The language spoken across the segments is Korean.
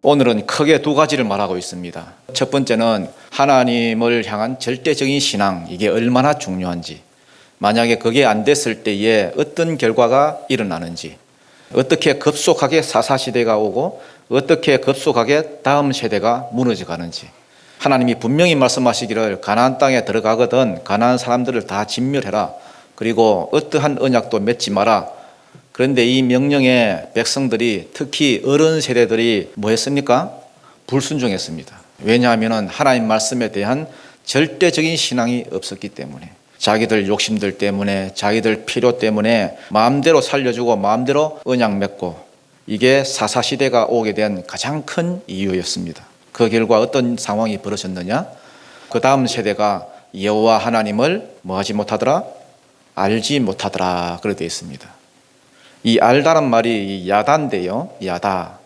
오늘은 크게 두 가지를 말하고 있습니다. 첫 번째는 하나님을 향한 절대적인 신앙, 이게 얼마나 중요한지, 만약에 그게 안 됐을 때에 어떤 결과가 일어나는지, 어떻게 급속하게 사사시대가 오고 어떻게 급속하게 다음 세대가 무너져 가는지. 하나님이 분명히 말씀하시기를 가나안 땅에 들어가거든 가나안 사람들을 다 진멸해라. 그리고 어떠한 언약도 맺지 마라. 그런데 이 명령에 백성들이, 특히 어른 세대들이 뭐 했습니까? 불순종했습니다. 왜냐하면 하나님 말씀에 대한 절대적인 신앙이 없었기 때문에, 자기들 욕심들 때문에, 자기들 필요 때문에 마음대로 살려주고 마음대로 언약 맺고, 이게 사사시대가 오게 된 가장 큰 이유였습니다. 그 결과 어떤 상황이 벌어졌느냐? 그 다음 세대가 여호와 하나님을 뭐 하지 못하더라? 알지 못하더라. 그렇게 되어 있습니다. 이 알다란 말이 야다인데요. 야다.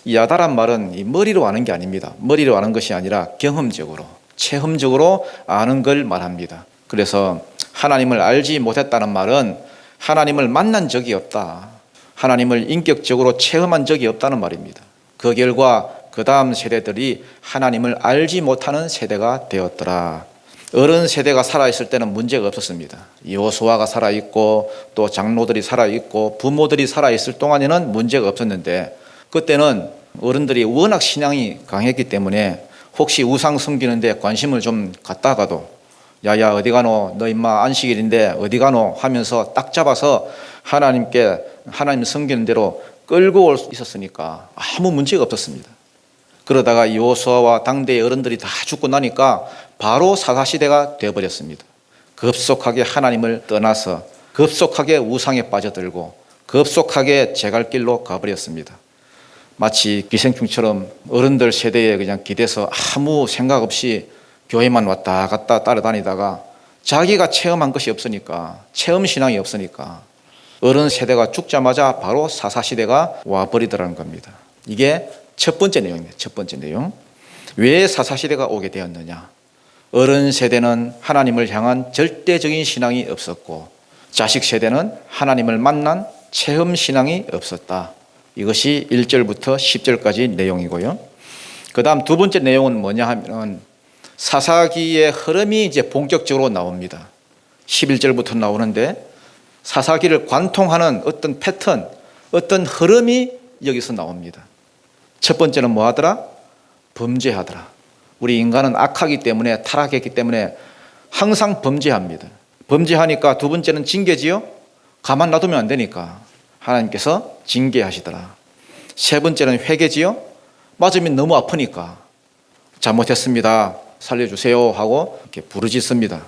이 야다란 말은 이 머리로 아는 게 아닙니다. 머리로 아는 것이 아니라 경험적으로, 체험적으로 아는 걸 말합니다. 그래서 하나님을 알지 못했다는 말은 하나님을 만난 적이 없다, 하나님을 인격적으로 체험한 적이 없다는 말입니다. 그 결과 그 다음 세대들이 하나님을 알지 못하는 세대가 되었더라. 어른 세대가 살아있을 때는 문제가 없었습니다. 여호수아가 살아있고 또 장로들이 살아있고 부모들이 살아있을 동안에는 문제가 없었는데, 그때는 어른들이 워낙 신앙이 강했기 때문에 혹시 우상 섬기는데 관심을 좀 갖다가도 야야 어디 가노, 너 임마 안식일인데 어디 가노 하면서 딱 잡아서 하나님께, 하나님 섬기는 대로 끌고 올 수 있었으니까 아무 문제가 없었습니다. 그러다가 여호수아와 당대의 어른들이 다 죽고 나니까 바로 사사시대가 되어버렸습니다. 급속하게 하나님을 떠나서 급속하게 우상에 빠져들고 급속하게 제갈길로 가버렸습니다. 마치 기생충처럼 어른들 세대에 그냥 기대서 아무 생각 없이 교회만 왔다 갔다 따라다니다가 자기가 체험한 것이 없으니까, 체험신앙이 없으니까 어른 세대가 죽자마자 바로 사사시대가 와버리더라는 겁니다. 이게 첫 번째 내용입니다. 첫 번째 내용. 왜 사사시대가 오게 되었느냐? 어른 세대는 하나님을 향한 절대적인 신앙이 없었고, 자식 세대는 하나님을 만난 체험 신앙이 없었다. 이것이 1절부터 10절까지 내용이고요. 그 다음 두 번째 내용은 뭐냐 하면 사사기의 흐름이 이제 본격적으로 나옵니다. 11절부터 나오는데 사사기를 관통하는 어떤 패턴, 어떤 흐름이 여기서 나옵니다. 첫 번째는 뭐 하더라? 범죄하더라. 우리 인간은 악하기 때문에, 타락했기 때문에 항상 범죄합니다. 범죄하니까 두 번째는 징계지요? 가만 놔두면 안 되니까 하나님께서 징계하시더라. 세 번째는 회개지요? 맞으면 너무 아프니까 잘못했습니다, 살려주세요 하고 이렇게 부르짖습니다.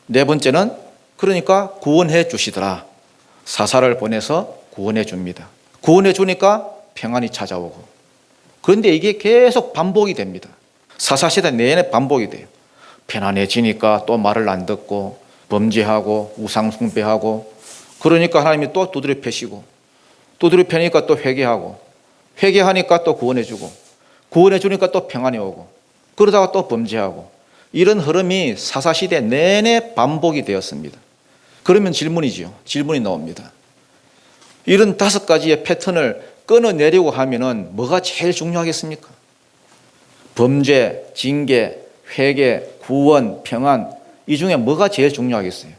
네 번째는 그러니까 구원해 주시더라. 사사를 보내서 구원해 줍니다. 구원해 주니까 평안이 찾아오고. 그런데 이게 계속 반복이 됩니다. 사사시대 내내 반복이 돼요. 편안해지니까 또 말을 안 듣고 범죄하고 우상 숭배하고, 그러니까 하나님이 또 두드려 패시고, 두드려 패니까 또 회개하고, 회개하니까 또 구원해 주고, 구원해 주니까 또 평안이 오고, 그러다가 또 범죄하고, 이런 흐름이 사사시대 내내 반복이 되었습니다. 그러면 질문이 나옵니다. 이런 5가지의 패턴을 끊어내려고 하면은 뭐가 제일 중요하겠습니까? 범죄, 징계, 회개, 구원, 평안, 이 중에 뭐가 제일 중요하겠어요?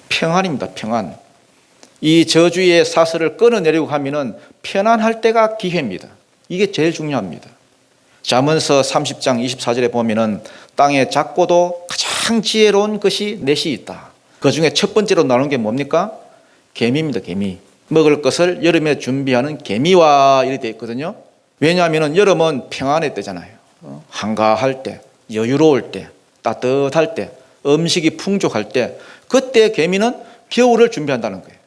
평안입니다. 평안. 이 저주의 사슬을 끊어내려고 하면은 편안할 때가 기회입니다. 이게 제일 중요합니다. 잠언서 30장 24절에 보면은 땅에 작고도 가장 지혜로운 것이 넷이 있다. 그 중에 첫 번째로 나오는 게 뭡니까? 개미입니다. 개미. 먹을 것을 여름에 준비하는 개미와 이렇게 되어 있거든요. 왜냐하면 여름은 평안의 때잖아요. 한가할 때, 여유로울 때, 따뜻할 때, 음식이 풍족할 때, 그때 개미는 겨울을 준비한다는 거예요.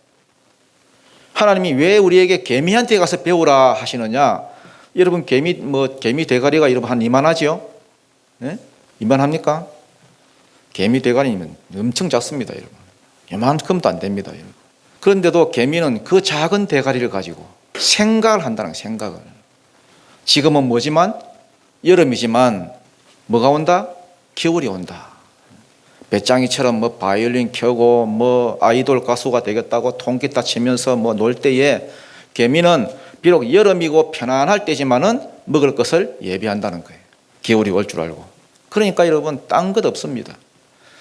하나님이 왜 우리에게 개미한테 가서 배우라 하시느냐? 여러분 개미 대가리가 여러분 한 이만하지요? 네? 이만합니까? 개미 대가리면 엄청 작습니다, 여러분. 이만큼도 안 됩니다, 여러분. 그런데도 개미는 그 작은 대가리를 가지고 생각을 한다는 거예요, 생각을. 지금은 뭐지만, 여름이지만 뭐가 온다? 겨울이 온다. 배짱이처럼 뭐 바이올린 켜고 뭐 아이돌 가수가 되겠다고 통기타 치면서 뭐 놀 때에 개미는 비록 여름이고 편안할 때지만은 먹을 것을 예비한다는 거예요. 겨울이 올 줄 알고. 그러니까 여러분, 딴 것 없습니다.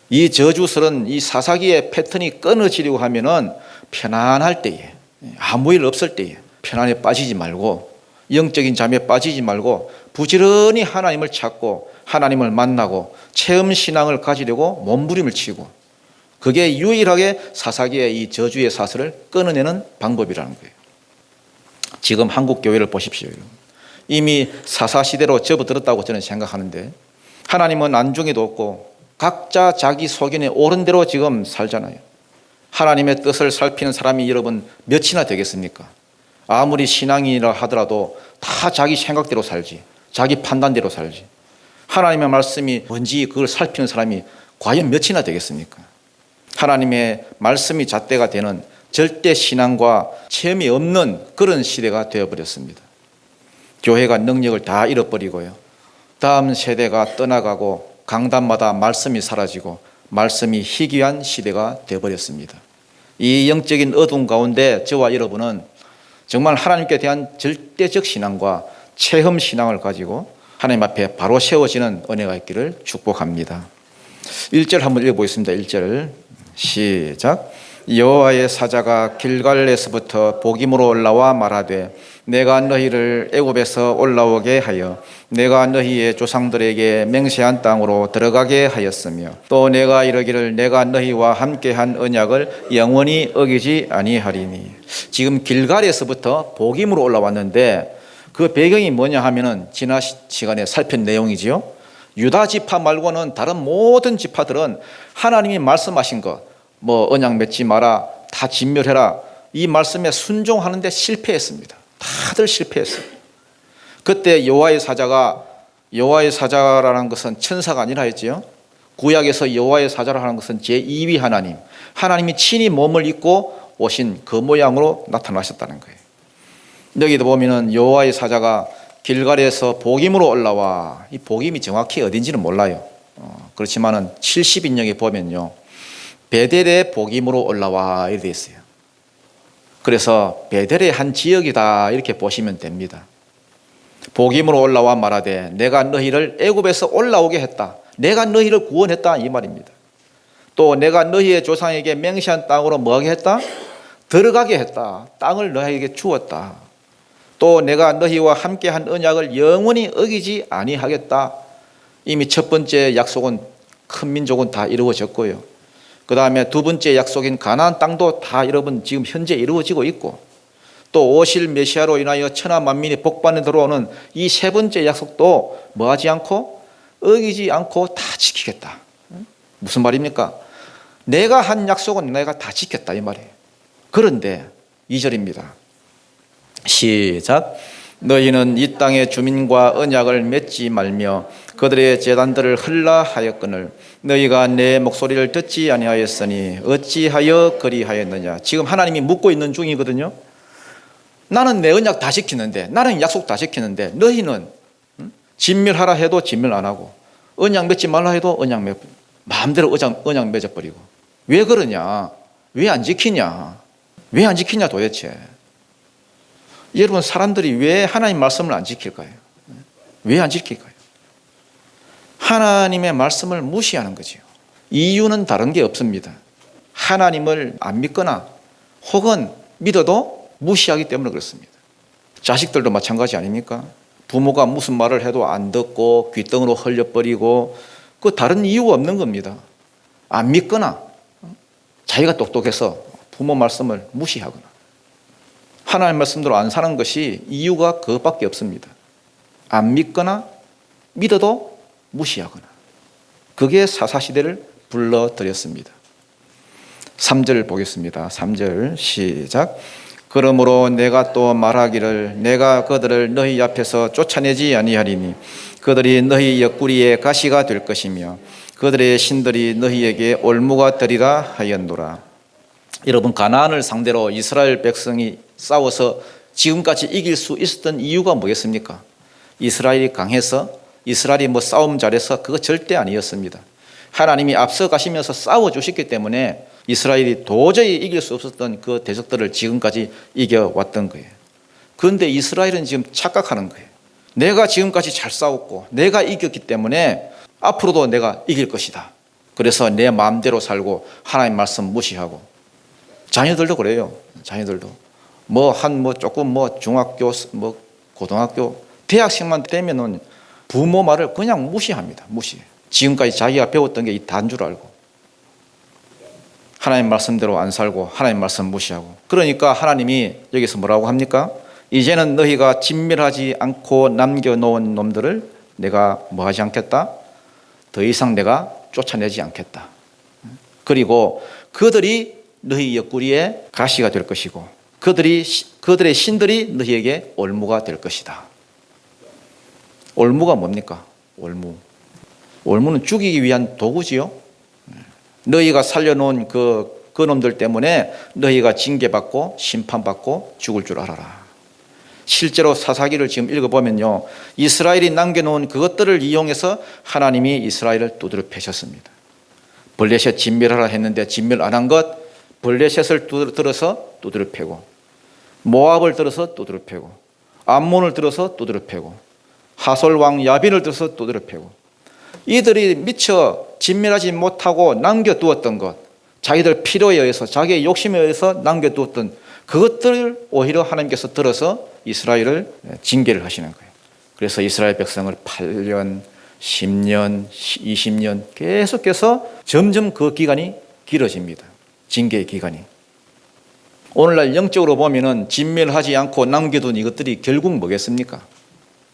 이 저주설은 이 사사기의 패턴이 끊어지려고 하면은 편안할 때에, 아무 일 없을 때에 편안에 빠지지 말고, 영적인 잠에 빠지지 말고 부지런히 하나님을 찾고 하나님을 만나고 체험 신앙을 가지려고 몸부림을 치고, 그게 유일하게 사사기의 이 저주의 사슬을 끊어내는 방법이라는 거예요. 지금 한국 교회를 보십시오. 이미 사사시대로 접어들었다고 저는 생각하는데, 하나님은 안중에도 없고 각자 자기 소견에 옳은 대로 지금 살잖아요. 하나님의 뜻을 살피는 사람이 여러분 몇이나 되겠습니까? 아무리 신앙이라 하더라도 다 자기 생각대로 살지, 자기 판단대로 살지. 하나님의 말씀이 뭔지 그걸 살피는 사람이 과연 몇이나 되겠습니까? 하나님의 말씀이 잣대가 되는 절대 신앙과 체험이 없는 그런 시대가 되어버렸습니다. 교회가 능력을 다 잃어버리고요, 다음 세대가 떠나가고 강단마다 말씀이 사라지고 말씀이 희귀한 시대가 되어버렸습니다. 이 영적인 어두운 가운데 저와 여러분은 정말 하나님께 대한 절대적 신앙과 체험 신앙을 가지고 하나님 앞에 바로 세워지는 은혜가 있기를 축복합니다. 1절 한번 읽어보겠습니다. 1절 시작. 여호와의 사자가 길갈에서부터 복임으로 올라와 말하되 내가 너희를 애굽에서 올라오게 하여 내가 너희의 조상들에게 맹세한 땅으로 들어가게 하였으며 또 내가 이르기를 내가 너희와 함께한 언약을 영원히 어기지 아니하리니. 지금 길갈에서부터 복임으로 올라왔는데 그 배경이 뭐냐 하면은 지난 시간에 살핀 내용이지요. 유다 지파 말고는 다른 모든 지파들은 하나님이 말씀하신 것, 언약 맺지 마라, 다 진멸해라, 이 말씀에 순종하는데 실패했습니다. 다들 실패했어요. 그때 여호와의 사자라는 것은 천사가 아니라 했지요. 구약에서 여호와의 사자라는 것은 제2위 하나님, 하나님이 친히 몸을 입고 오신 그 모양으로 나타나셨다는 거예요. 여기도 보면은 여호와의 사자가 길갈에서 복임으로 올라와, 이 복임이 정확히 어딘지는 몰라요. 그렇지만은 70인역에 보면요, 베델의 복임으로 올라와 이렇게 되어 있어요. 그래서 베델의 한 지역이다 이렇게 보시면 됩니다. 복임으로 올라와 말하되 내가 너희를 애굽에서 올라오게 했다, 내가 너희를 구원했다 이 말입니다. 또 내가 너희의 조상에게 맹세한 땅으로 뭐하게 했다? 들어가게 했다. 땅을 너희에게 주었다. 또 내가 너희와 함께한 언약을 영원히 어기지 아니하겠다. 이미 첫 번째 약속은 큰 민족은 다 이루어졌고요, 그 다음에 두 번째 약속인 가나안 땅도 다 여러분 지금 현재 이루어지고 있고, 또 오실 메시아로 인하여 천하 만민이 복받는 들어오는 이 세 번째 약속도 뭐하지 않고 어기지 않고 다 지키겠다. 무슨 말입니까? 내가 한 약속은 내가 다 지켰다 이 말이에요. 그런데 2절입니다. 시작. 너희는 이 땅의 주민과 언약을 맺지 말며 그들의 제단들을 흘라 하였거늘 너희가 내 목소리를 듣지 아니하였으니 어찌하여 그리하였느냐. 지금 하나님이 묻고 있는 중이거든요. 나는 내 언약 다 지키는데, 나는 약속 다 지키는데 너희는 진멸하라 해도 진멸 안 하고 언약 맺지 말라 해도 언약 맺고 마음대로 언약 맺어버리고. 왜 그러냐? 왜 안 지키냐? 왜 안 지키냐 도대체? 여러분, 사람들이 왜 하나님 말씀을 안 지킬까요? 왜 안 지킬까요? 하나님의 말씀을 무시하는 거죠. 이유는 다른 게 없습니다. 하나님을 안 믿거나 혹은 믿어도 무시하기 때문에 그렇습니다. 자식들도 마찬가지 아닙니까? 부모가 무슨 말을 해도 안 듣고 귓등으로 흘려버리고, 그 다른 이유가 없는 겁니다. 안 믿거나 자기가 똑똑해서 부모 말씀을 무시하거나 하나님 말씀대로 안 사는 것이 이유가 그것밖에 없습니다. 안 믿거나 믿어도 무시하거나. 그게 사사시대를 불러들였습니다. 3절 보겠습니다. 3절 시작. 그러므로 내가 또 말하기를 내가 그들을 너희 앞에서 쫓아내지 아니하리니 그들이 너희 옆구리에 가시가 될 것이며 그들의 신들이 너희에게 올무가 되리라 하였노라. 여러분, 가나안을 상대로 이스라엘 백성이 싸워서 지금까지 이길 수 있었던 이유가 뭐겠습니까? 이스라엘이 강해서, 이스라엘이 싸움 잘해서? 그거 절대 아니었습니다. 하나님이 앞서 가시면서 싸워주셨기 때문에 이스라엘이 도저히 이길 수 없었던 그 대적들을 지금까지 이겨왔던 거예요. 그런데 이스라엘은 지금 착각하는 거예요. 내가 지금까지 잘 싸웠고 내가 이겼기 때문에 앞으로도 내가 이길 것이다. 그래서 내 마음대로 살고 하나님 말씀 무시하고. 자녀들도 그래요. 자녀들도 조금 중학교 고등학교 대학생만 되면은 부모 말을 그냥 무시합니다. 무시. 지금까지 자기가 배웠던 게 다인 줄 알고 하나님 말씀대로 안 살고 하나님 말씀 무시하고. 그러니까 하나님이 여기서 뭐라고 합니까? 이제는 너희가 진멸하지 않고 남겨놓은 놈들을 내가 뭐하지 않겠다? 더 이상 내가 쫓아내지 않겠다. 그리고 그들이 너희 옆구리에 가시가 될 것이고 그들의 신들이 너희에게 올무가 될 것이다. 올무가 뭡니까? 올무는 죽이기 위한 도구지요. 너희가 살려놓은 그 놈들 때문에 너희가 징계받고 심판받고 죽을 줄 알아라. 실제로 사사기를 지금 읽어보면요, 이스라엘이 남겨놓은 그것들을 이용해서 하나님이 이스라엘을 두드려 패셨습니다. 블레셋 진멸하라 했는데 진멸 안 한 것, 블레셋을 들어서 두드려 패고, 모압을 들어서 두드려 패고, 암몬을 들어서 두드려 패고, 하솔 왕 야빈을 들어서 두드려 패고, 이들이 미처 진멸하지 못하고 남겨두었던 것, 자기들 필요에 의해서 자기의 욕심에 의해서 남겨두었던 그것들을 오히려 하나님께서 들어서 이스라엘을 징계를 하시는 거예요. 그래서 이스라엘 백성을 8년, 10년, 20년 계속해서 점점 그 기간이 길어집니다. 징계의 기간이. 오늘날 영적으로 보면은 진멸하지 않고 남겨둔 이것들이 결국 뭐겠습니까?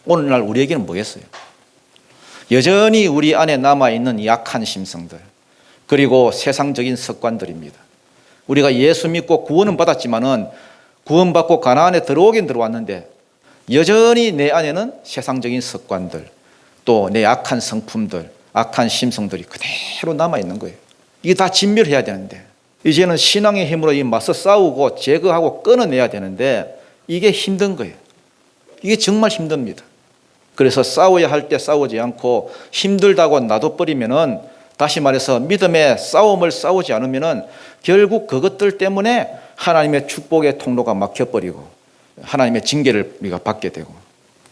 오늘날 우리에게는 뭐겠어요? 여전히 우리 안에 남아있는 약한 심성들, 그리고 세상적인 습관들입니다. 우리가 예수 믿고 구원은 받았지만은 구원받고 가나안에 들어오긴 들어왔는데 여전히 내 안에는 세상적인 습관들, 또 내 악한 성품들, 악한 심성들이 그대로 남아있는 거예요. 이게 다 진멸해야 되는데, 이제는 신앙의 힘으로 이 맞서 싸우고 제거하고 끊어내야 되는데 이게 힘든 거예요. 이게 정말 힘듭니다. 그래서 싸워야 할 때 싸우지 않고 힘들다고 놔둬버리면은, 다시 말해서 믿음의 싸움을 싸우지 않으면은 결국 그것들 때문에 하나님의 축복의 통로가 막혀버리고 하나님의 징계를 우리가 받게 되고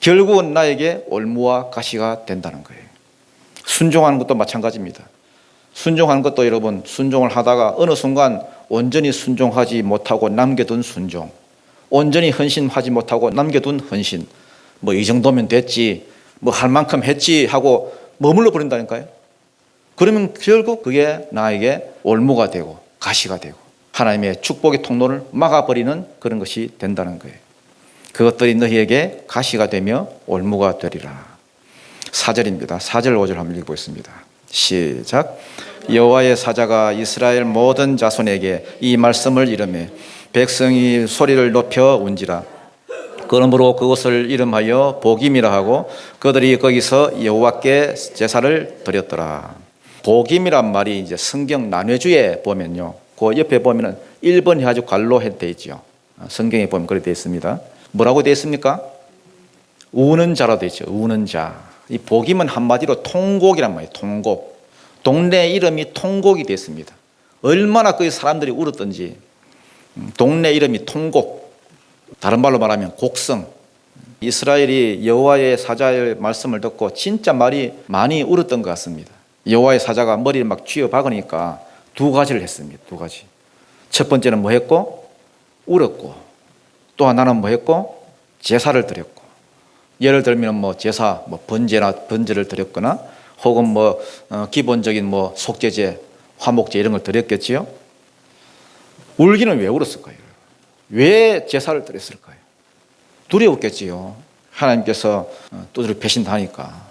결국은 나에게 올무와 가시가 된다는 거예요. 순종하는 것도 마찬가지입니다. 순종하는 것도 여러분, 순종을 하다가 어느 순간 온전히 순종하지 못하고 남겨둔 순종, 온전히 헌신하지 못하고 남겨둔 헌신, 이 정도면 됐지, 할 만큼 했지 하고 머물러 버린다니까요. 그러면 결국 그게 나에게 올무가 되고 가시가 되고 하나님의 축복의 통로를 막아버리는 그런 것이 된다는 거예요. 그것들이 너희에게 가시가 되며 올무가 되리라. 4절입니다. 4절 5절 한번 읽어보겠습니다. 시작. 여호와의 사자가 이스라엘 모든 자손에게 이 말씀을 이르매 백성이 소리를 높여 운지라. 그러므로 그것을 이름하여 복임이라 하고 그들이 거기서 여호와께 제사를 드렸더라. 복임이란 말이 이제 성경 난회주에 보면요, 그 옆에 보면은 1번 해가지고 갈로 되어 있죠. 성경에 보면 그렇게 되어 있습니다. 뭐라고 되어 있습니까? 우는 자로 되어 있죠. 우는 자. 이 복임은 한마디로 통곡이란 말이에요. 통곡. 동네 이름이 통곡이 되어 있습니다. 얼마나 그 사람들이 울었던지. 동네 이름이 통곡. 다른 말로 말하면 곡성. 이스라엘이 여호와의 사자의 말씀을 듣고 진짜 많이 울었던 것 같습니다. 여호와의 사자가 머리를 막 쥐어 박으니까 두 가지를 했습니다. 두 가지. 첫 번째는 뭐 했고? 울었고. 또 하나는 뭐 했고? 제사를 드렸고. 예를 들면 제사, 번제를 드렸거나 혹은 기본적인 속죄제, 화목제 이런 걸 드렸겠지요. 울기는 왜 울었을까요? 왜 제사를 드렸을까요? 두려웠겠지요. 하나님께서 두드려 패신다니까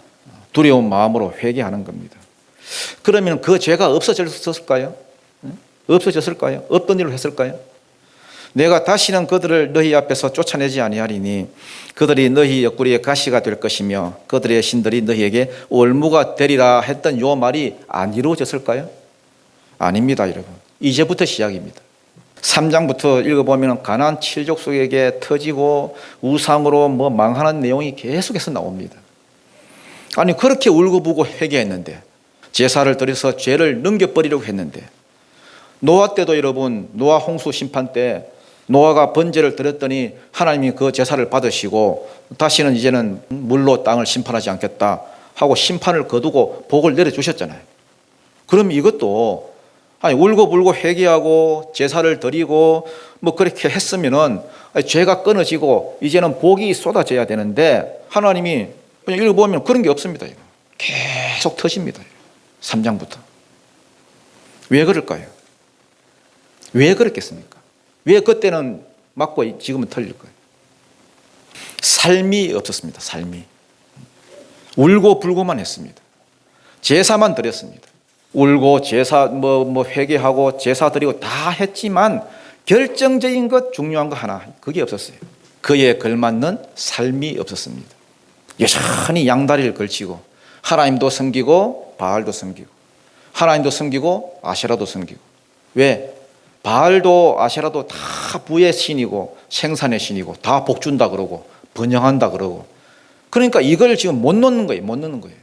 두려운 마음으로 회개하는 겁니다. 그러면 그 죄가 없어졌을까요? 없어졌을까요? 어떤 일을 했을까요? 내가 다시는 그들을 너희 앞에서 쫓아내지 아니하리니 그들이 너희 옆구리에 가시가 될 것이며 그들의 신들이 너희에게 올무가 되리라 했던 요 말이 안 이루어졌을까요? 아닙니다, 여러분. 이제부터 시작입니다. 3장부터 읽어보면 가나안 7족속에게 터지고 우상으로 망하는 내용이 계속해서 나옵니다. 아니, 그렇게 울고불고 회개했는데, 제사를 드려서 죄를 넘겨버리려고 했는데, 노아 때도 여러분, 노아 홍수 심판 때 노아가 번제를 드렸더니 하나님이 그 제사를 받으시고 다시는 이제는 물로 땅을 심판하지 않겠다 하고 심판을 거두고 복을 내려주셨잖아요. 그럼 이것도 울고불고 회개하고 제사를 드리고 뭐 그렇게 했으면은 죄가 끊어지고 이제는 복이 쏟아져야 되는데 하나님이 그냥 읽어보면 그런 게 없습니다. 계속 터집니다. 3장부터. 왜 그럴까요? 왜 그렇겠습니까? 왜 그때는 맞고 지금은 틀릴 거예요? 삶이 없었습니다. 삶이. 울고 불고만 했습니다. 제사만 드렸습니다. 울고 제사 회개하고 제사 드리고 다 했지만 결정적인 것 중요한 거 하나 그게 없었어요. 그에 걸맞는 삶이 없었습니다. 여전히 양다리를 걸치고 하나님도 섬기고 바알도 섬기고 하나님도 섬기고 아세라도 섬기고. 왜? 바알도 아세라도 다 부의 신이고 생산의 신이고 다 복준다 그러고 번영한다 그러고. 그러니까 이걸 지금 못 놓는 거예요. 못 놓는 거예요.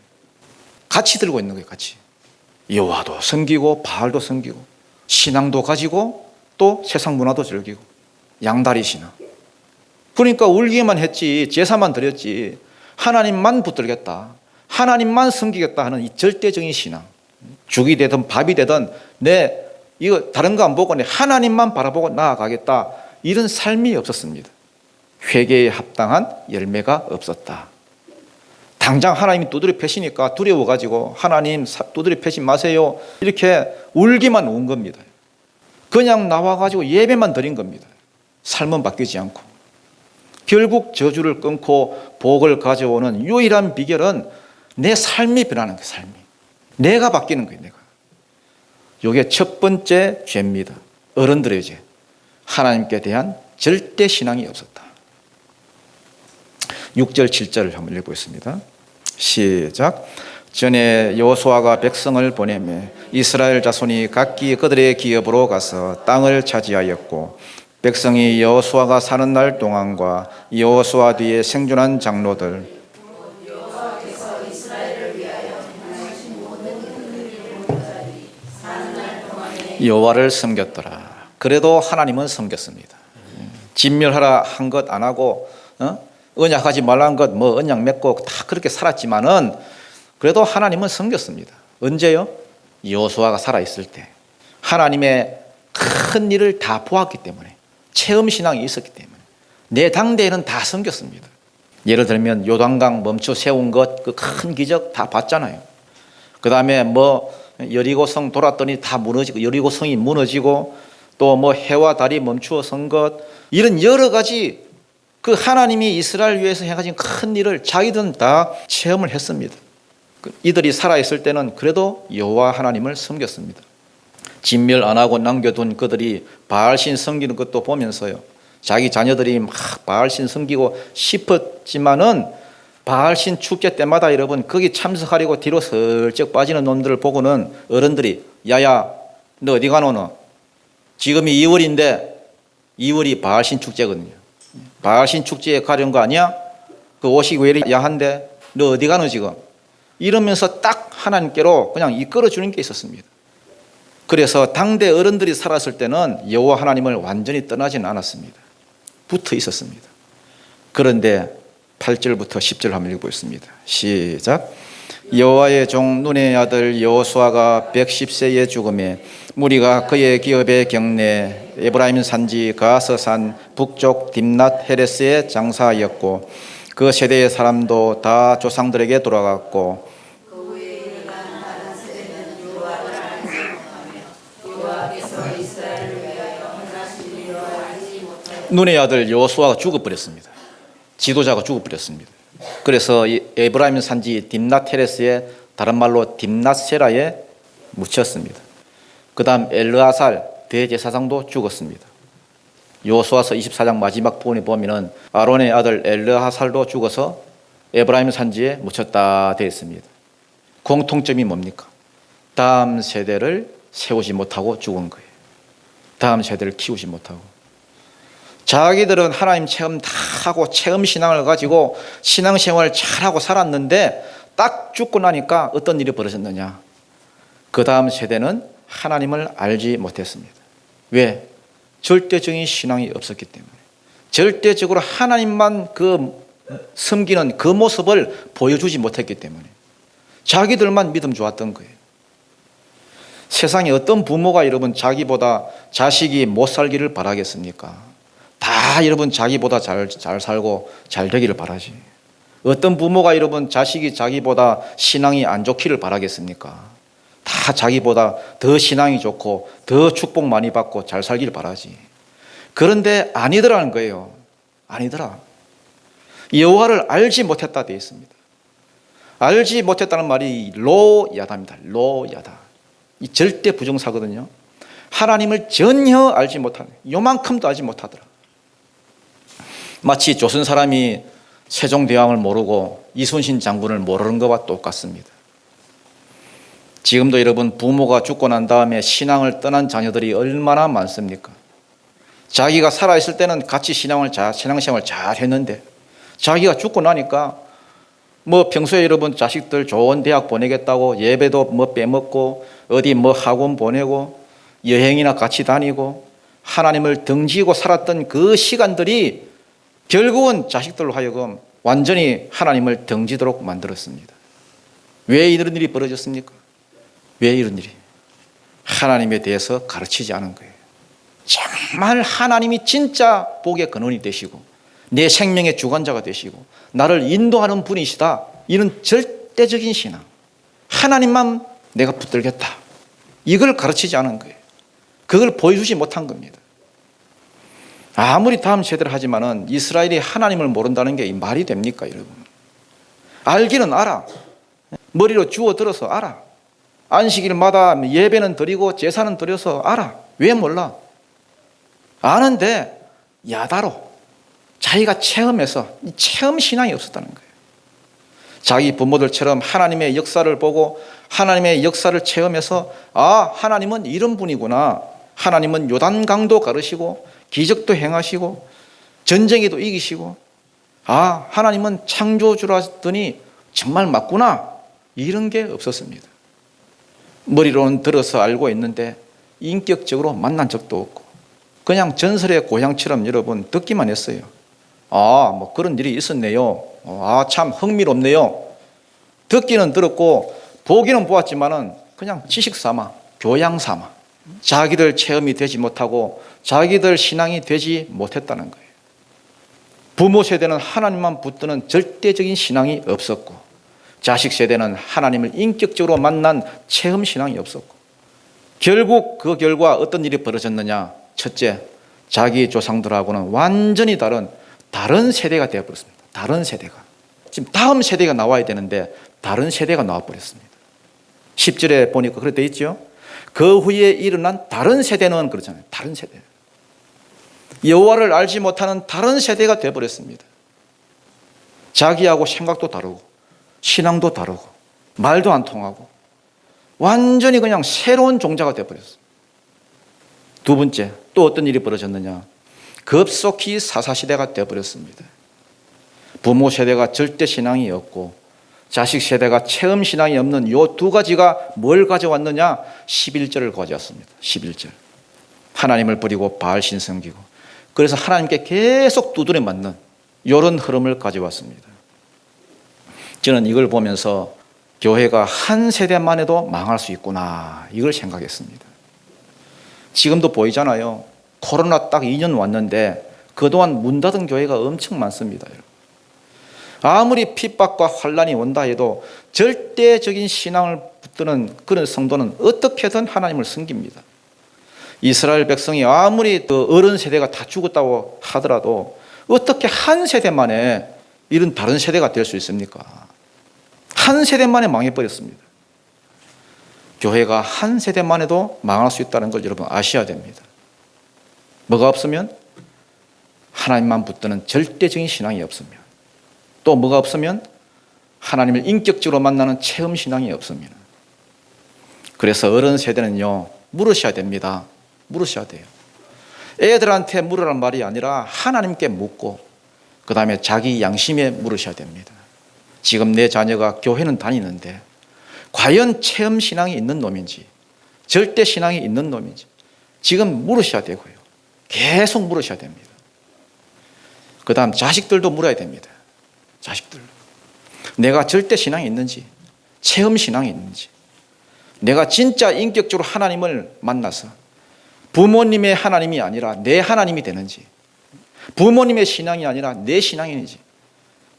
같이 들고 있는 거예요. 같이. 여호와도 섬기고 바알도 섬기고 신앙도 가지고 또 세상 문화도 즐기고 양다리 신앙. 그러니까 울기만 했지 제사만 드렸지 하나님만 붙들겠다 하나님만 섬기겠다 하는 이 절대적인 신앙. 죽이 되든 밥이 되든 내 이거 다른 거 안 보고 내 하나님만 바라보고 나아가겠다 이런 삶이 없었습니다. 회개에 합당한 열매가 없었다. 당장 하나님이 두드려 패시니까 두려워가지고 하나님 두드려 패지 마세요 이렇게 울기만 온 겁니다. 그냥 나와가지고 예배만 드린 겁니다. 삶은 바뀌지 않고. 결국 저주를 끊고 복을 가져오는 유일한 비결은 내 삶이 변하는 거예요. 삶이. 내가 바뀌는 거예요. 내가. 이게 첫 번째 죄입니다. 어른들의 죄. 하나님께 대한 절대 신앙이 없었다. 6절 7절을 한번 읽어보겠습니다. 시작. 전에 여호수아가 백성을 보내며 이스라엘 자손이 각기 그들의 기업으로 가서 땅을 차지하였고 백성이 여호수아가 사는 날 동안과 여호수아 뒤에 생존한 장로들 여호와를 섬겼더라. 그래도 하나님은 섬겼습니다. 진멸하라 한 것 안 하고 언약하지 말라는 것 언약 맺고 다 그렇게 살았지만은 그래도 하나님은 섬겼습니다. 언제요? 여호수아가 살아있을 때 하나님의 큰 일을 다 보았기 때문에 체험 신앙이 있었기 때문에 내 당대에는 다 섬겼습니다. 예를 들면 요단강 멈춰 세운 것 그 큰 기적 다 봤잖아요. 그 다음에 여리고성 돌았더니 다 무너지고 여리고성이 무너지고 또 해와 달이 멈추어 선 것 이런 여러 가지 그 하나님이 이스라엘 위해서 해가진 큰 일을 자기들은 다 체험을 했습니다. 이들이 살아있을 때는 그래도 여호와 하나님을 섬겼습니다. 진멸 안 하고 남겨둔 그들이 바알신 섬기는 것도 보면서요. 자기 자녀들이 막 바알신 섬기고 싶었지만은 바알신 축제 때마다 여러분 거기 참석하려고 뒤로 슬쩍 빠지는 놈들을 보고는 어른들이 야야 너 어디 가노 너? 지금이 2월인데 2월이 바알신 축제거든요. 바알신 축제에 가려는 거 아니야? 그 옷이 왜 이렇게 야한데 너 어디 가노 지금? 이러면서 딱 하나님께로 그냥 이끌어 주는 게 있었습니다. 그래서 당대 어른들이 살았을 때는 여호와 하나님을 완전히 떠나지는 않았습니다. 붙어 있었습니다. 그런데 8절부터 10절 한번 읽어보겠습니다. 시작. 여호와의 종 눈의 아들 여호수아가 110세에 죽음에 무리가 그의 기업의 경내 에브라임 산지 가서산 북쪽 딥낫 헤레스에 장사하였고 그 세대의 사람도 다 조상들에게 돌아갔고 눈의 아들 여호수아가 죽어버렸습니다. 지도자가 죽어버렸습니다. 그래서 이 에브라임 산지 딥낫 헤레스에 다른 말로 딥낫세라에 묻혔습니다. 그 다음 엘르아살 대제사장도 죽었습니다. 여호수아서 24장 마지막 부분에 보면은 아론의 아들 엘르아살도 죽어서 에브라임 산지에 묻혔다 되어 있습니다. 공통점이 뭡니까? 다음 세대를 세우지 못하고 죽은 거예요. 다음 세대를 키우지 못하고. 자기들은 하나님 체험 다 하고 체험 신앙을 가지고 신앙생활 잘하고 살았는데 딱 죽고 나니까 어떤 일이 벌어졌느냐. 그 다음 세대는 하나님을 알지 못했습니다. 왜? 절대적인 신앙이 없었기 때문에, 절대적으로 하나님만 섬기는 그 모습을 보여주지 못했기 때문에 자기들만 믿음 좋았던 거예요. 세상에 어떤 부모가 여러분 자기보다 자식이 못 살기를 바라겠습니까? 다 여러분 자기보다 잘 살고 잘 되기를 바라지. 어떤 부모가 여러분 자식이 자기보다 신앙이 안 좋기를 바라겠습니까? 다 자기보다 더 신앙이 좋고 더 축복 많이 받고 잘 살기를 바라지. 그런데 아니더라는 거예요. 아니더라. 여호와를 알지 못했다 되어 있습니다. 알지 못했다는 말이 로야다입니다. 로야다. 이 절대 부정사거든요. 하나님을 전혀 알지 못하는, 요만큼도 알지 못하더라. 마치 조선 사람이 세종대왕을 모르고 이순신 장군을 모르는 것과 똑같습니다. 지금도 여러분 부모가 죽고 난 다음에 신앙을 떠난 자녀들이 얼마나 많습니까? 자기가 살아있을 때는 같이 신앙생활 잘 했는데 자기가 죽고 나니까 평소에 여러분 자식들 좋은 대학 보내겠다고 예배도 빼먹고 어디 학원 보내고 여행이나 같이 다니고 하나님을 등지고 살았던 그 시간들이 결국은 자식들로 하여금 완전히 하나님을 등지도록 만들었습니다. 왜 이런 일이 벌어졌습니까? 왜 이런 일이? 하나님에 대해서 가르치지 않은 거예요. 정말 하나님이 진짜 복의 근원이 되시고 내 생명의 주관자가 되시고 나를 인도하는 분이시다, 이런 절대적인 신앙, 하나님만 내가 붙들겠다, 이걸 가르치지 않은 거예요. 그걸 보여주지 못한 겁니다. 아무리 다음 세대를 하지만은 이스라엘이 하나님을 모른다는 게 말이 됩니까, 여러분? 알기는 알아. 머리로 주워들어서 알아. 안식일마다 예배는 드리고 제사는 드려서 알아. 왜 몰라? 아는데 야다로 자기가 체험해서 체험 신앙이 없었다는 거예요. 자기 부모들처럼 하나님의 역사를 보고 하나님의 역사를 체험해서 하나님은 이런 분이구나. 하나님은 요단강도 가르시고 기적도 행하시고 전쟁에도 이기시고 하나님은 창조주라더니 정말 맞구나. 이런 게 없었습니다. 머리로는 들어서 알고 있는데 인격적으로 만난 적도 없고 그냥 전설의 고향처럼 여러분 듣기만 했어요. 그런 일이 있었네요. 참 흥미롭네요. 듣기는 들었고 보기는 보았지만은 그냥 지식 삼아, 교양 삼아, 자기들 체험이 되지 못하고 자기들 신앙이 되지 못했다는 거예요. 부모 세대는 하나님만 붙드는 절대적인 신앙이 없었고 자식 세대는 하나님을 인격적으로 만난 체험 신앙이 없었고 결국 그 결과 어떤 일이 벌어졌느냐? 첫째, 자기 조상들하고는 완전히 다른 세대가 되어버렸습니다. 다른 세대가. 지금 다음 세대가 나와야 되는데 다른 세대가 나와버렸습니다. 10절에 보니까 그렇게 되어 있죠. 그 후에 일어난 다른 세대는 그렇잖아요. 다른 세대. 여호와를 알지 못하는 다른 세대가 되어버렸습니다. 자기하고 생각도 다르고 신앙도 다르고 말도 안 통하고 완전히 그냥 새로운 종자가 되어버렸어요. 두 번째, 또 어떤 일이 벌어졌느냐? 급속히 사사시대가 되어버렸습니다. 부모 세대가 절대 신앙이 없고 자식 세대가 체험 신앙이 없는 이 두 가지가 뭘 가져왔느냐? 11절을 가져왔습니다. 11절. 하나님을 버리고 바알 신 섬기고 그래서 하나님께 계속 두드려 맞는 이런 흐름을 가져왔습니다. 저는 이걸 보면서 교회가 한 세대만 해도 망할 수 있구나, 이걸 생각했습니다. 지금도 보이잖아요. 코로나 딱 2년 왔는데 그동안 문 닫은 교회가 엄청 많습니다. 아무리 핍박과 환란이 온다 해도 절대적인 신앙을 붙드는 그런 성도는 어떻게든 하나님을 섬깁니다. 이스라엘 백성이 아무리 어른 세대가 다 죽었다고 하더라도 어떻게 한 세대 만에 이런 다른 세대가 될 수 있습니까? 한 세대 만에 망해버렸습니다. 교회가 한 세대만 해도 망할 수 있다는 걸 여러분 아셔야 됩니다. 뭐가 없으면? 하나님만 붙드는 절대적인 신앙이 없으면, 또 뭐가 없으면? 하나님을 인격적으로 만나는 체험 신앙이 없으면. 그래서 어른 세대는요, 물으셔야 됩니다. 물으셔야 돼요. 애들한테 물으란 말이 아니라 하나님께 묻고 그 다음에 자기 양심에 물으셔야 됩니다. 지금 내 자녀가 교회는 다니는데 과연 체험 신앙이 있는 놈인지 절대 신앙이 있는 놈인지 지금 물으셔야 되고요. 계속 물으셔야 됩니다. 그 다음 자식들도 물어야 됩니다. 자식들도. 내가 절대 신앙이 있는지, 체험 신앙이 있는지, 내가 진짜 인격적으로 하나님을 만나서 부모님의 하나님이 아니라 내 하나님이 되는지, 부모님의 신앙이 아니라 내 신앙인지,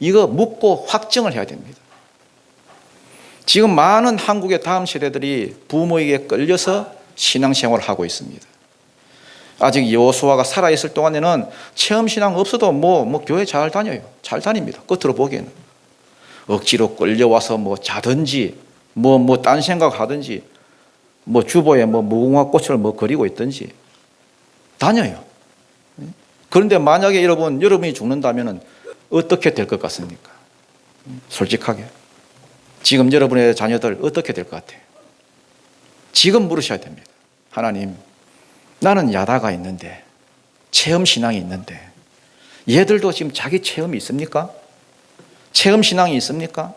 이거 묻고 확정을 해야 됩니다. 지금 많은 한국의 다음 세대들이 부모에게 끌려서 신앙생활을 하고 있습니다. 아직 여호수아가 살아있을 동안에는 체험신앙 없어도 교회 잘 다녀요. 잘 다닙니다. 겉으로 보기에는. 억지로 끌려와서 자든지, 딴 생각하든지, 주보에 무궁화 꽃을 그리고 있든지, 다녀요. 그런데 만약에 여러분이 죽는다면 어떻게 될 것 같습니까? 솔직하게. 지금 여러분의 자녀들 어떻게 될 것 같아요? 지금 물으셔야 됩니다. 하나님, 나는 야다가 있는데, 체험신앙이 있는데, 얘들도 지금 자기 체험이 있습니까? 체험신앙이 있습니까?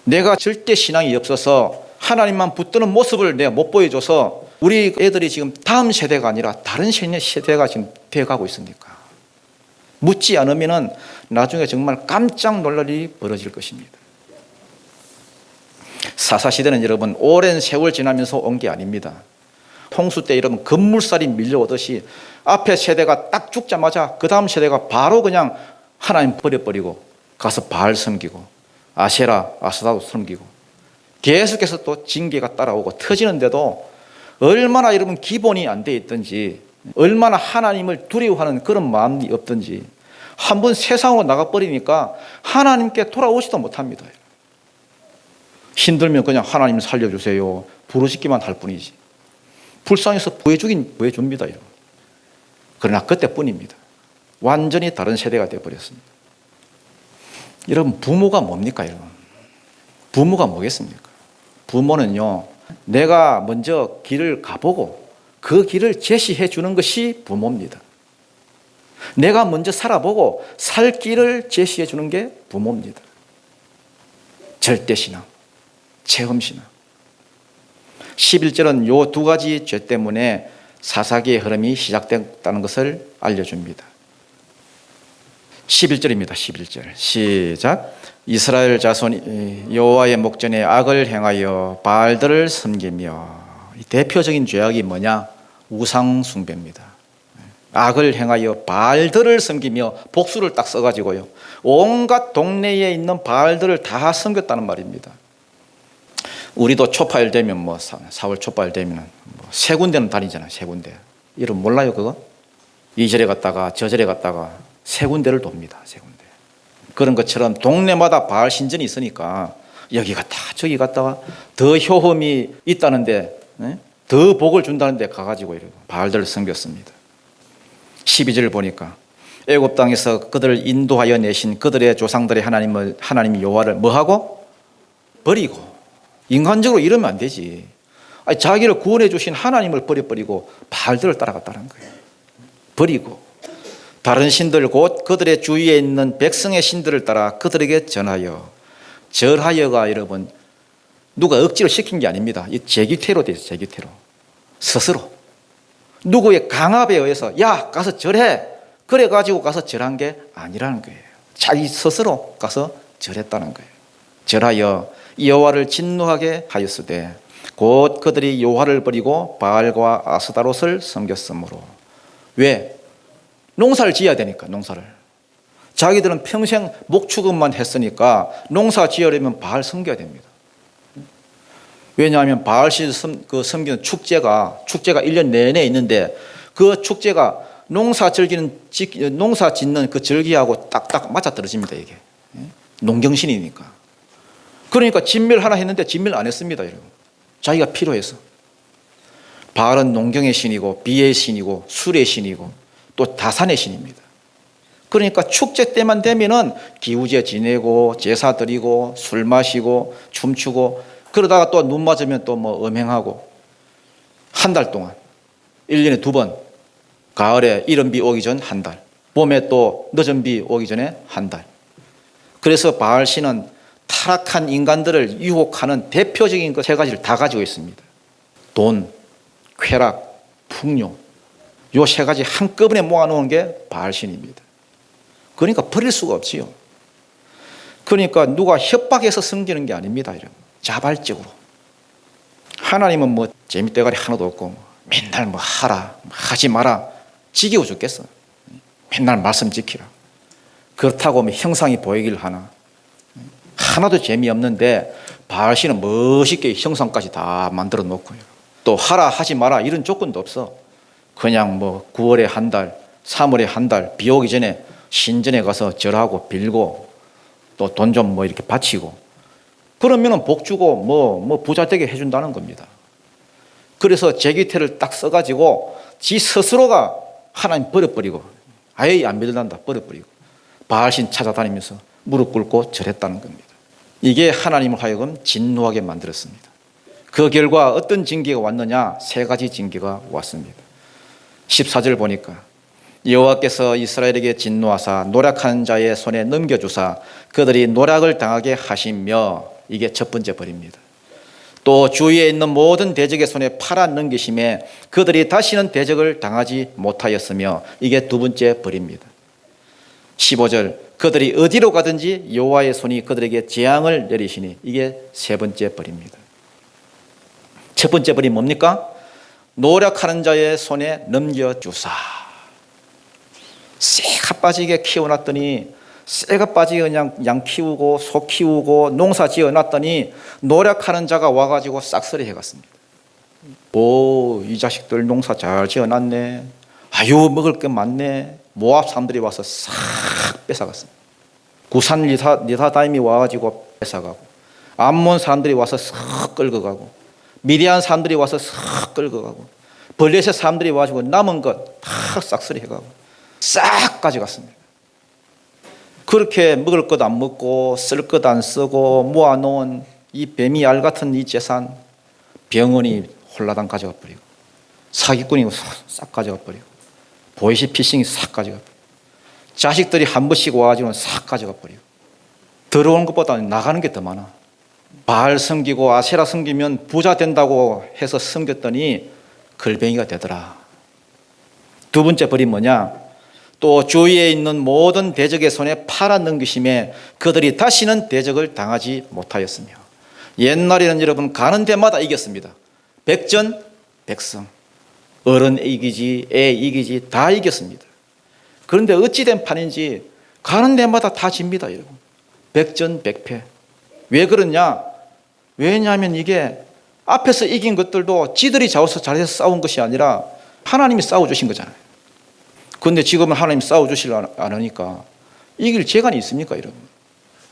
내가 절대 신앙이 없어서 하나님만 붙드는 모습을 내가 못 보여줘서 우리 애들이 지금 다음 세대가 아니라 다른 세대가 지금 되어가고 있습니까? 묻지 않으면 나중에 정말 깜짝 놀랄 일이 벌어질 것입니다. 사사시대는 여러분 오랜 세월 지나면서 온 게 아닙니다. 홍수 때 여러분 급물살이 밀려오듯이 앞에 세대가 딱 죽자마자 그 다음 세대가 바로 그냥 하나님 버려버리고 가서 바알 섬기고 아세라, 아스다도 섬기고 계속해서 또 징계가 따라오고 터지는데도 얼마나 여러분 기본이 안 돼 있든지, 얼마나 하나님을 두려워하는 그런 마음이 없든지 한번 세상으로 나가버리니까 하나님께 돌아오지도 못합니다. 힘들면 그냥 하나님 살려주세요 부르짖기만 할 뿐이지, 불쌍해서 구해주긴 구해줍니다. 그러나 그때뿐입니다. 완전히 다른 세대가 되어버렸습니다. 여러분, 부모가 뭡니까? 여러분, 부모가 뭐겠습니까? 부모는요, 내가 먼저 길을 가보고 그 길을 제시해 주는 것이 부모입니다. 내가 먼저 살아보고 살 길을 제시해 주는 게 부모입니다. 절대신앙, 체험신앙. 11절은 요 두 가지 죄 때문에 사사기의 흐름이 시작됐다는 것을 알려줍니다. 11절입니다. 11절 시작. 이스라엘 자손이 여호와의 목전에 악을 행하여 바알들을 섬기며, 대표적인 죄악이 뭐냐? 우상 숭배입니다. 악을 행하여 바알들을 섬기며, 복수를 딱 써가지고요, 온갖 동네에 있는 바알들을 다 섬겼다는 말입니다. 우리도 초파일 되면 4월 초파일 되면 세 군데는 다니잖아요. 세 군데. 여러분 몰라요 그거? 이 절에 갔다가 저 절에 갔다가 세 군데를 돕니다. 세 군데. 그런 것처럼 동네마다 바알 신전이 있으니까 여기 갔다 저기 갔다가 더 효험이 있다는데, 더 복을 준다는데 가가지고 이러고 바알들을 섬겼습니다. 12절을 보니까 애굽 땅에서 그들을 인도하여 내신 그들의 조상들의 하나님 여호와를 뭐하고? 버리고. 인간적으로 이러면 안 되지. 자기를 구원해 주신 하나님을 버려버리고 바알들을 따라갔다는 거예요. 버리고 다른 신들 곧 그들의 주위에 있는 백성의 신들을 따라 그들에게 전하여. 절하여가 여러분 누가 억지로 시킨 게 아닙니다. 이 제기퇴로 되어 있어요. 제기퇴로. 스스로 누구의 강압에 의해서 야 가서 절해 그래가지고 가서 절한 게 아니라는 거예요. 자기 스스로 가서 절했다는 거예요. 절하여 여호와를 진노하게 하였으되 곧 그들이 여호와를 버리고 바알과 아스다롯을 섬겼으므로. 왜? 농사를 지어야 되니까. 농사를 자기들은 평생 목축업만 했으니까 농사 지으려면 바알 섬겨야 됩니다. 왜냐하면 바알신 섬기는 축제가 1년 내내 있는데 그 축제가 농사 짓는 그 절기하고 딱딱 맞아떨어집니다. 이게 농경신이니까. 그러니까 진멸 하나 했는데 진멸 안 했습니다. 여러분. 자기가 필요해서. 바알은 농경의 신이고 비의 신이고 술의 신이고 또 다산의 신입니다. 그러니까 축제 때만 되면은 기우제 지내고 제사 드리고 술 마시고 춤추고 그러다가 또 눈 맞으면 또 음행하고 한 달 동안 1년에 2번, 가을에 이른 비 오기 전 한 달, 봄에 또 늦은 비 오기 전에 한 달. 그래서 바알 신은 타락한 인간들을 유혹하는 대표적인 것 세 가지를 다 가지고 있습니다. 돈, 쾌락, 풍요. 요 세 가지 한꺼번에 모아놓은 게 바알신입니다. 그러니까 버릴 수가 없지요. 그러니까 누가 협박해서 섬기는 게 아닙니다. 이런 자발적으로. 하나님은 뭐 재미대가리 하나도 없고 맨날 뭐 하라 하지 마라 지겨워 죽겠어. 맨날 말씀 지키라. 그렇다고 뭐 형상이 보이길 하나. 하나도 재미없는데 바알신은 멋있게 형상까지 다 만들어 놓고요. 또 하라 하지 마라 이런 조건도 없어. 그냥 뭐 9월에 한 달, 3월에 한 달 비 오기 전에 신전에 가서 절하고 빌고 또 돈 좀 뭐 이렇게 바치고 그러면은 복 주고 뭐 부자 되게 해준다는 겁니다. 그래서 제기태를 딱 써가지고 지 스스로가 하나님 버려버리고 아예 안 믿는다 버려버리고 바알신 찾아다니면서 무릎 꿇고 절했다는 겁니다. 이게 하나님을 하여금 진노하게 만들었습니다. 그 결과 어떤 징계가 왔느냐? 세 가지 징계가 왔습니다. 14절 보니까 여호와께서 이스라엘에게 진노하사 노략하는 자의 손에 넘겨주사 그들이 노략을 당하게 하시며 이게 첫 번째 벌입니다. 또 주위에 있는 모든 대적의 손에 팔아 넘기심에 그들이 다시는 대적을 당하지 못하였으며 이게 두 번째 벌입니다. 15절 그들이 어디로 가든지 여호와의 손이 그들에게 재앙을 내리시니 이게 세 번째 벌입니다. 첫 번째 벌이 뭡니까? 노력하는 자의 손에 넘겨주사. 쇠가 빠지게 키워놨더니 쇠가 빠지게 그냥 양 키우고 소 키우고 농사 지어놨더니 노력하는 자가 와가지고 싹쓸이 해갔습니다. 오, 이 자식들 농사 잘 지어놨네. 아유 먹을 게 많네. 모압 사람들이 와서 싹 뺏어갔습니다. 구산 리사다임이 와가지고 뺏어가고 암몬 사람들이 와서 싹 끌고가고 미디안 사람들이 와서 싹 끌고가고 블레셋 사람들이 와가지고 남은 것 다 싹쓸이 해가고 싹 가져갔습니다. 그렇게 먹을 것 안 먹고 쓸 것 안 쓰고 모아놓은 이 뱀이 알 같은 이 재산 병원이 홀라당 가져가 버리고 사기꾼이 싹 가져가 버리고 보이시피싱이 싹 가져가 버리고 자식들이 한 번씩 와가지고 싹 가져가 버리고 들어오는 것보다 나가는 게 더 많아. 바알 섬기고 아세라 섬기면 부자 된다고 해서 섬겼더니 걸뱅이가 되더라. 두 번째 벌이 뭐냐? 또 주위에 있는 모든 대적의 손에 팔아 넘기심에 그들이 다시는 대적을 당하지 못하였으며 옛날에는 여러분 가는 데마다 이겼습니다. 백전 백성 어른 이기지 애 이기지 다 이겼습니다. 그런데 어찌된 판인지 가는 데마다 다 집니다. 여러분 백전백패. 왜 그러냐? 왜냐하면 이게 앞에서 이긴 것들도 지들이 잘해서 싸운 것이 아니라 하나님이 싸워주신 거잖아요. 그런데 지금은 하나님이 싸워주시지 않으니까 이길 재간이 있습니까? 여러분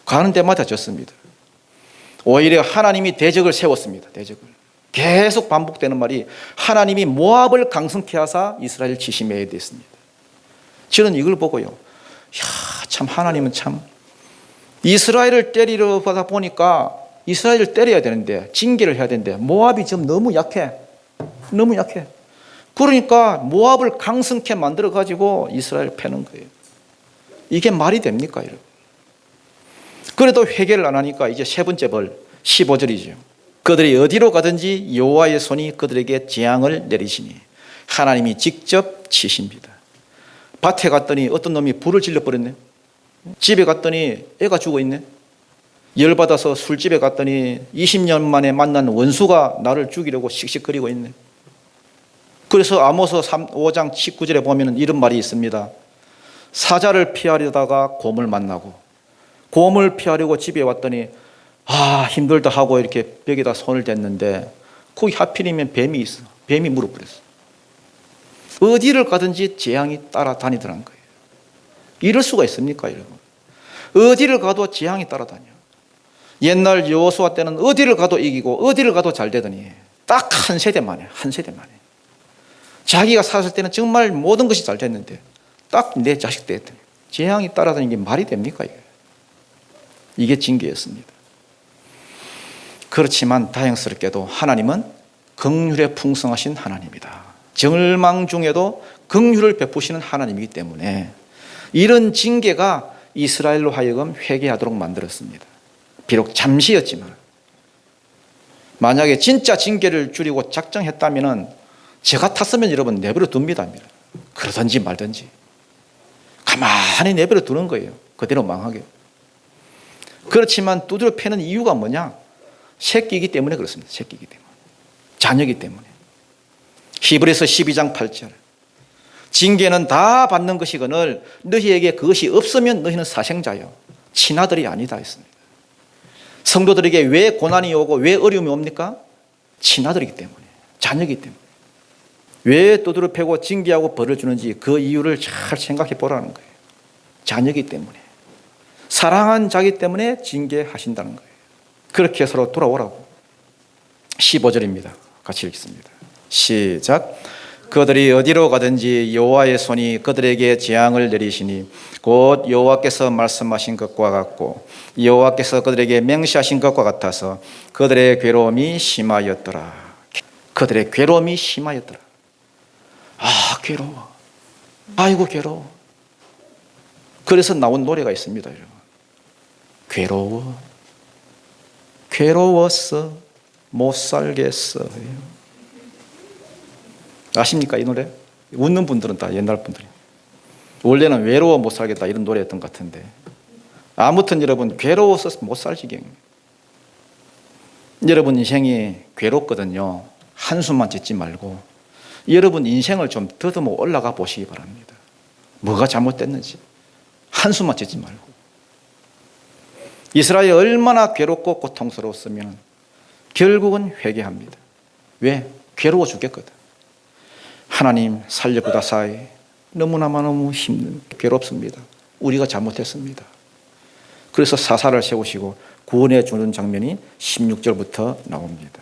가는 데마다 졌습니다. 오히려 하나님이 대적을 세웠습니다. 대적을 계속 반복되는 말이 하나님이 모압을 강성케 하사 이스라엘을 치심해야 됐습니다. 저는 이걸 보고요, 참 하나님은 참 이스라엘을 때리러 가다 보니까 이스라엘을 때려야 되는데 징계를 해야 되는데 모압이 지금 너무 약해. 너무 약해. 그러니까 모압을 강성케 만들어 가지고 이스라엘을 패는 거예요. 이게 말이 됩니까, 여러분? 그래도 회개를 안 하니까 이제 세 번째 벌 15절이죠. 그들이 어디로 가든지 여호와의 손이 그들에게 재앙을 내리시니 하나님이 직접 치십니다. 밭에 갔더니 어떤 놈이 불을 질러버렸네. 집에 갔더니 애가 죽어있네. 열받아서 술집에 갔더니 20년 만에 만난 원수가 나를 죽이려고 씩씩거리고 있네. 그래서 아모스 5장 19절에 보면 이런 말이 있습니다. 사자를 피하려다가 곰을 만나고 곰을 피하려고 집에 왔더니 힘들다 하고 이렇게 벽에다 손을 댔는데 거기 하필이면 뱀이 있어. 뱀이 물어버렸어. 어디를 가든지 재앙이 따라다니더란 거예요. 이럴 수가 있습니까, 여러분? 어디를 가도 재앙이 따라다녀. 옛날 여호수아 때는 어디를 가도 이기고 어디를 가도 잘 되더니 딱 한 세대 만에 자기가 살았을 때는 정말 모든 것이 잘 됐는데 딱 내 자식 때 했더니 재앙이 따라다니는 게 말이 됩니까? 이게 징계였습니다. 그렇지만 다행스럽게도 하나님은 긍휼에 풍성하신 하나님이다. 절망 중에도 긍휼을 베푸시는 하나님이기 때문에 이런 징계가 이스라엘로 하여금 회개하도록 만들었습니다. 비록 잠시였지만 만약에 진짜 징계를 줄이고 작정했다면 저 같았으면 여러분 내버려 둡니다. 그러든지 말든지. 가만히 내버려 두는 거예요. 그대로 망하게. 그렇지만 두드려 패는 이유가 뭐냐? 새끼이기 때문에 그렇습니다. 새끼이기 때문에. 자녀이기 때문에. 히브리서 12장 8절. 징계는 다 받는 것이거늘 너희에게 그것이 없으면 너희는 사생자요 친아들이 아니다 했습니다. 성도들에게 왜 고난이 오고 왜 어려움이 옵니까? 친아들이기 때문에, 자녀이기 때문에. 왜 두드려 패고 징계하고 벌을 주는지 그 이유를 잘 생각해 보라는 거예요. 자녀이기 때문에, 사랑한 자기 때문에 징계하신다는 거예요. 그렇게 서로 돌아오라고. 15절입니다. 같이 읽겠습니다. 시작. 그들이 어디로 가든지 여호와의 손이 그들에게 재앙을 내리시니 곧 여호와께서 말씀하신 것과 같고 여호와께서 그들에게 맹세하신 것과 같아서 그들의 괴로움이 심하였더라. 그들의 괴로움이 심하였더라. 아, 괴로워. 아이고, 괴로워. 그래서 나온 노래가 있습니다, 여러분. 괴로워. 괴로워서 못 살겠어요. 아십니까, 이 노래? 웃는 분들은 다 옛날 분들이. 원래는 외로워 못 살겠다 이런 노래였던 것 같은데. 아무튼 여러분, 괴로워서 못 살 지경입니다. 여러분 인생이 괴롭거든요. 한숨만 짓지 말고 여러분 인생을 좀 더듬어 올라가 보시기 바랍니다. 뭐가 잘못됐는지 한숨만 짓지 말고. 이스라엘이 얼마나 괴롭고 고통스러웠으면 결국은 회개합니다. 왜? 괴로워 죽겠거든. 하나님 살려구다사이. 너무 힘든, 괴롭습니다. 우리가 잘못했습니다. 그래서 사사를 세우시고 구원해 주는 장면이 16절부터 나옵니다.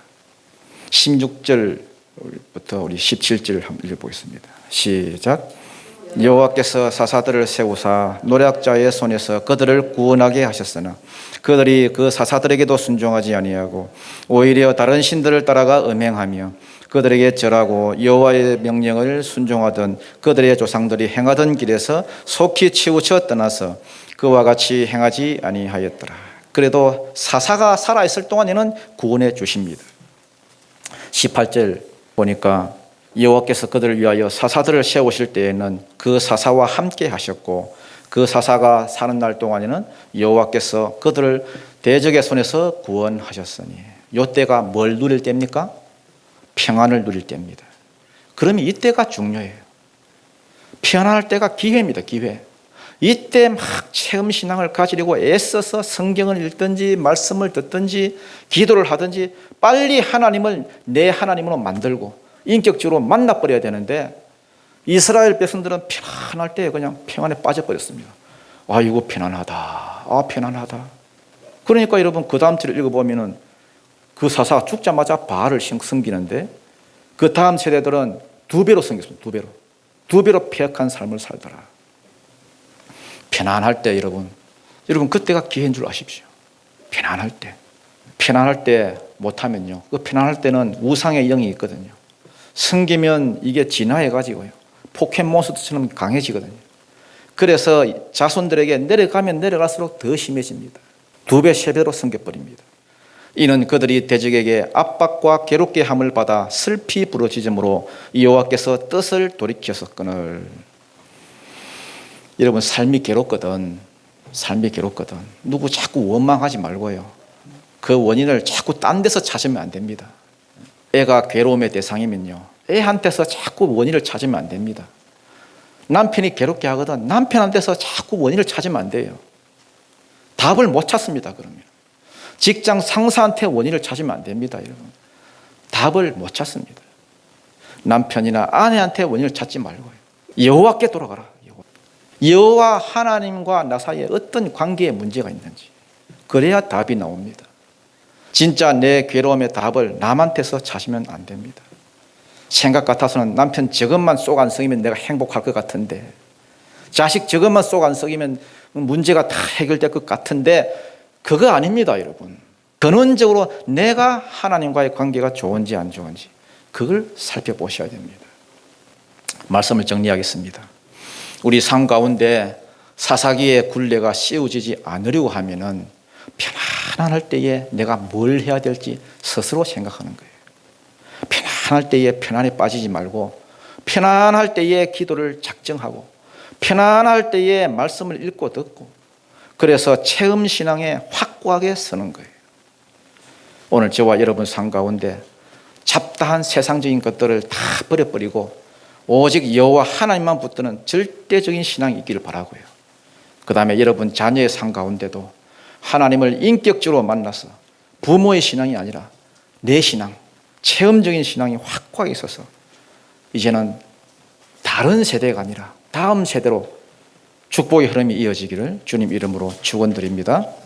16절부터 우리 17절 한번 읽어보겠습니다. 시작. 여호와께서 사사들을 세우사 노략자의 손에서 그들을 구원하게 하셨으나 그들이 그 사사들에게도 순종하지 아니하고 오히려 다른 신들을 따라가 음행하며 그들에게 절하고 여호와의 명령을 순종하던 그들의 조상들이 행하던 길에서 속히 치우쳐 떠나서 그와 같이 행하지 아니하였더라. 그래도 사사가 살아있을 동안에는 구원해 주십니다. 18절 보니까 여호와께서 그들을 위하여 사사들을 세우실 때에는 그 사사와 함께 하셨고 그 사사가 사는 날 동안에는 여호와께서 그들을 대적의 손에서 구원하셨으니 이때가 뭘 누릴 때입니까? 평안을 누릴 때입니다. 그러면 이때가 중요해요. 평안할 때가 기회입니다. 기회. 이때 막 체험신앙을 가지려고 애써서 성경을 읽든지 말씀을 듣든지 기도를 하든지 빨리 하나님을 내 하나님으로 만들고 인격적으로 만나버려야 되는데 이스라엘 백성들은 편안할 때 그냥 평안에 빠져버렸습니다. 아이고 편안하다. 아 편안하다. 그러니까 여러분 그 다음 절을 읽어보면은 그 사사가 죽자마자 바알을 섬기는데 그 다음 세대들은 두 배로 섬겼습니다. 두 배로. 두 배로 폐역한 삶을 살더라. 편안할 때 여러분 그때가 기회인 줄 아십시오. 편안할 때. 편안할 때 못하면요. 그 편안할 때는 우상의 영이 있거든요. 섬기면 이게 진화해가지고요. 포켓몬스터처럼 강해지거든요. 그래서 자손들에게 내려가면 내려갈수록 더 심해집니다. 두 배, 세 배로 섬겨버립니다. 이는 그들이 대적에게 압박과 괴롭게 함을 받아 슬피 부르짖음으로 여호와께서 뜻을 돌이켰었거늘. 여러분 삶이 괴롭거든. 삶이 괴롭거든. 누구 자꾸 원망하지 말고요. 그 원인을 자꾸 딴 데서 찾으면 안 됩니다. 애가 괴로움의 대상이면요. 애한테서 자꾸 원인을 찾으면 안 됩니다. 남편이 괴롭게 하거든. 남편한테서 자꾸 원인을 찾으면 안 돼요. 답을 못 찾습니다. 그러면. 직장 상사한테 원인을 찾으면 안 됩니다. 여러분. 답을 못 찾습니다. 남편이나 아내한테 원인을 찾지 말고요. 여호와께 돌아가라. 여호와 하나님과 나 사이에 어떤 관계에 문제가 있는지. 그래야 답이 나옵니다. 진짜 내 괴로움의 답을 남한테서 찾으면 안 됩니다. 생각 같아서는 남편 저것만 쏙 안 썩이면 내가 행복할 것 같은데, 자식 저것만 쏙 안 썩이면 문제가 다 해결될 것 같은데 그거 아닙니다, 여러분. 근원적으로 내가 하나님과의 관계가 좋은지 안 좋은지 그걸 살펴보셔야 됩니다. 말씀을 정리하겠습니다. 우리 삶 가운데 사사기의 굴레가 씌워지지 않으려고 하면은 편안할 때에 내가 뭘 해야 될지 스스로 생각하는 거예요. 편안할 때에 편안에 빠지지 말고 편안할 때에 기도를 작정하고 편안할 때에 말씀을 읽고 듣고 그래서 체험 신앙에 확고하게 서는 거예요. 오늘 저와 여러분 삶 가운데 잡다한 세상적인 것들을 다 버려버리고 오직 여호와 하나님만 붙드는 절대적인 신앙이 있기를 바라고요. 그 다음에 여러분 자녀의 삶 가운데도 하나님을 인격적으로 만나서 부모의 신앙이 아니라 내 신앙, 체험적인 신앙이 확고하게 있어서 이제는 다른 세대가 아니라 다음 세대로 축복의 흐름이 이어지기를 주님 이름으로 축원드립니다.